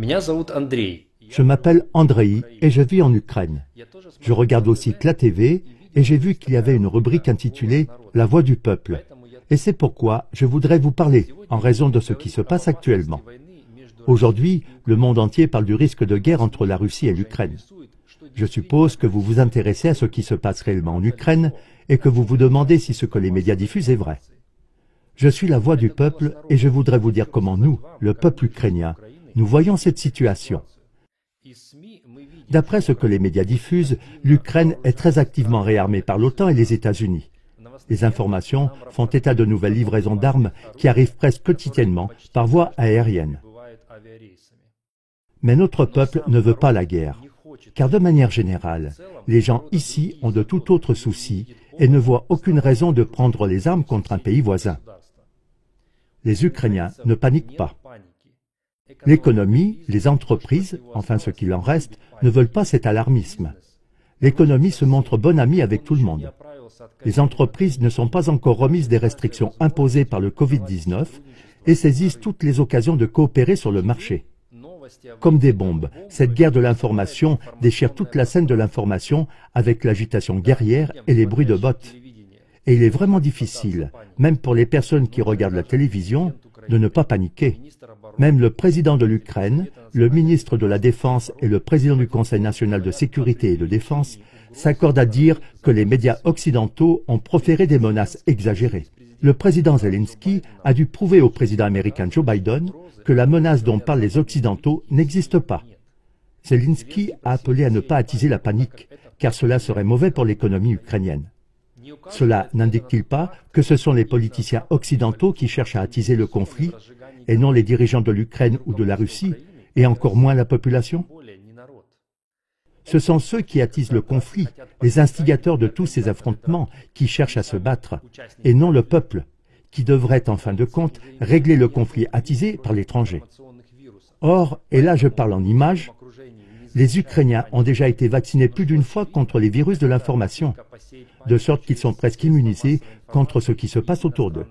Je m'appelle Andrei et je vis en Ukraine. Je regarde aussi la TV et j'ai vu qu'il y avait une rubrique intitulée « La voix du peuple ». Et c'est pourquoi je voudrais vous parler en raison de ce qui se passe actuellement. Aujourd'hui, le monde entier parle du risque de guerre entre la Russie et l'Ukraine. Je suppose que vous vous intéressez à ce qui se passe réellement en Ukraine et que vous vous demandez si ce que les médias diffusent est vrai. Je suis la voix du peuple et je voudrais vous dire comment nous, le peuple ukrainien, nous voyons cette situation. D'après ce que les médias diffusent, l'Ukraine est très activement réarmée par l'OTAN et les États-Unis. Les informations font état de nouvelles livraisons d'armes qui arrivent presque quotidiennement par voie aérienne. Mais notre peuple ne veut pas la guerre, car de manière générale, les gens ici ont de tout autre souci et ne voient aucune raison de prendre les armes contre un pays voisin. Les Ukrainiens ne paniquent pas. L'économie, les entreprises, enfin ce qu'il en reste, ne veulent pas cet alarmisme. L'économie se montre bonne amie avec tout le monde. Les entreprises ne sont pas encore remises des restrictions imposées par le Covid-19 et saisissent toutes les occasions de coopérer sur le marché. Comme des bombes, cette guerre de l'information déchire toute la scène de l'information avec l'agitation guerrière et les bruits de bottes. Et il est vraiment difficile, même pour les personnes qui regardent la télévision, de ne pas paniquer. Même le président de l'Ukraine, le ministre de la Défense et le président du Conseil national de sécurité et de défense s'accordent à dire que les médias occidentaux ont proféré des menaces exagérées. Le président Zelensky a dû prouver au président américain Joe Biden que la menace dont parlent les Occidentaux n'existe pas. Zelensky a appelé à ne pas attiser la panique, car cela serait mauvais pour l'économie ukrainienne. Cela n'indique-t-il pas que ce sont les politiciens occidentaux qui cherchent à attiser le conflit, et non les dirigeants de l'Ukraine ou de la Russie, et encore moins la population? Ce sont ceux qui attisent le conflit, les instigateurs de tous ces affrontements, qui cherchent à se battre, et non le peuple, qui devrait, en fin de compte, régler le conflit attisé par l'étranger. Or, et là je parle en images, les Ukrainiens ont déjà été vaccinés plus d'une fois contre les virus de l'information, de sorte qu'ils sont presque immunisés contre ce qui se passe autour d'eux.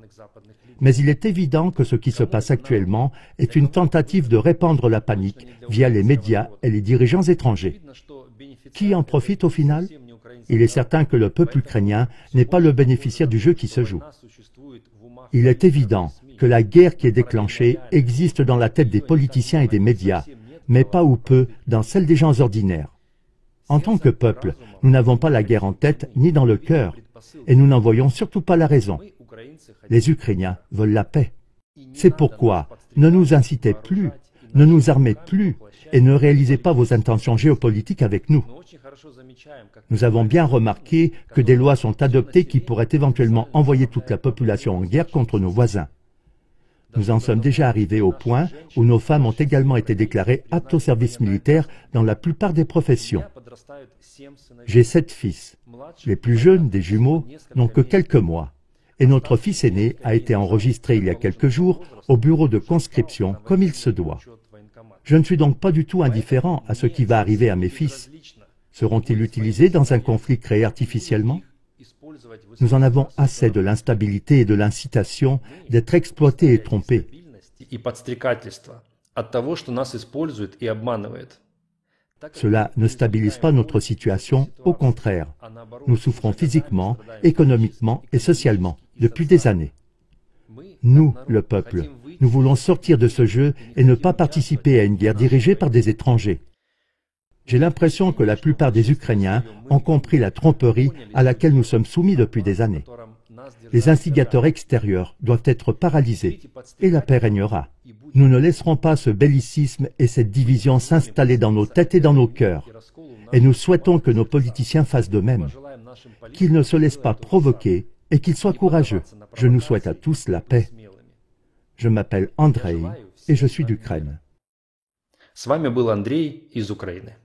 Mais il est évident que ce qui se passe actuellement est une tentative de répandre la panique via les médias et les dirigeants étrangers. Qui en profite au final? Il est certain que le peuple ukrainien n'est pas le bénéficiaire du jeu qui se joue. Il est évident que la guerre qui est déclenchée existe dans la tête des politiciens et des médias, mais pas ou peu dans celle des gens ordinaires. En tant que peuple, nous n'avons pas la guerre en tête ni dans le cœur, et nous n'en voyons surtout pas la raison. Les Ukrainiens veulent la paix. C'est pourquoi ne nous incitez plus, ne nous armez plus, et ne réalisez pas vos intentions géopolitiques avec nous. Nous avons bien remarqué que des lois sont adoptées qui pourraient éventuellement envoyer toute la population en guerre contre nos voisins. Nous en sommes déjà arrivés au point où nos femmes ont également été déclarées aptes au service militaire dans la plupart des professions. J'ai 7 fils. Les plus jeunes, des jumeaux, n'ont que quelques mois. Et notre fils aîné a été enregistré il y a quelques jours au bureau de conscription comme il se doit. Je ne suis donc pas du tout indifférent à ce qui va arriver à mes fils. Seront-ils utilisés dans un conflit créé artificiellement? Nous en avons assez de l'instabilité et de l'incitation d'être exploités et trompés. Cela ne stabilise pas notre situation, au contraire. Nous souffrons physiquement, économiquement et socialement depuis des années. Nous, le peuple, nous voulons sortir de ce jeu et ne pas participer à une guerre dirigée par des étrangers. J'ai l'impression que la plupart des Ukrainiens ont compris la tromperie à laquelle nous sommes soumis depuis des années. Les instigateurs extérieurs doivent être paralysés et la paix régnera. Nous ne laisserons pas ce bellicisme et cette division s'installer dans nos têtes et dans nos cœurs. Et nous souhaitons que nos politiciens fassent de même, qu'ils ne se laissent pas provoquer et qu'ils soient courageux. Je nous souhaite à tous la paix. Je m'appelle Andrei et je suis d'Ukraine. С вами был Андрей из Украины.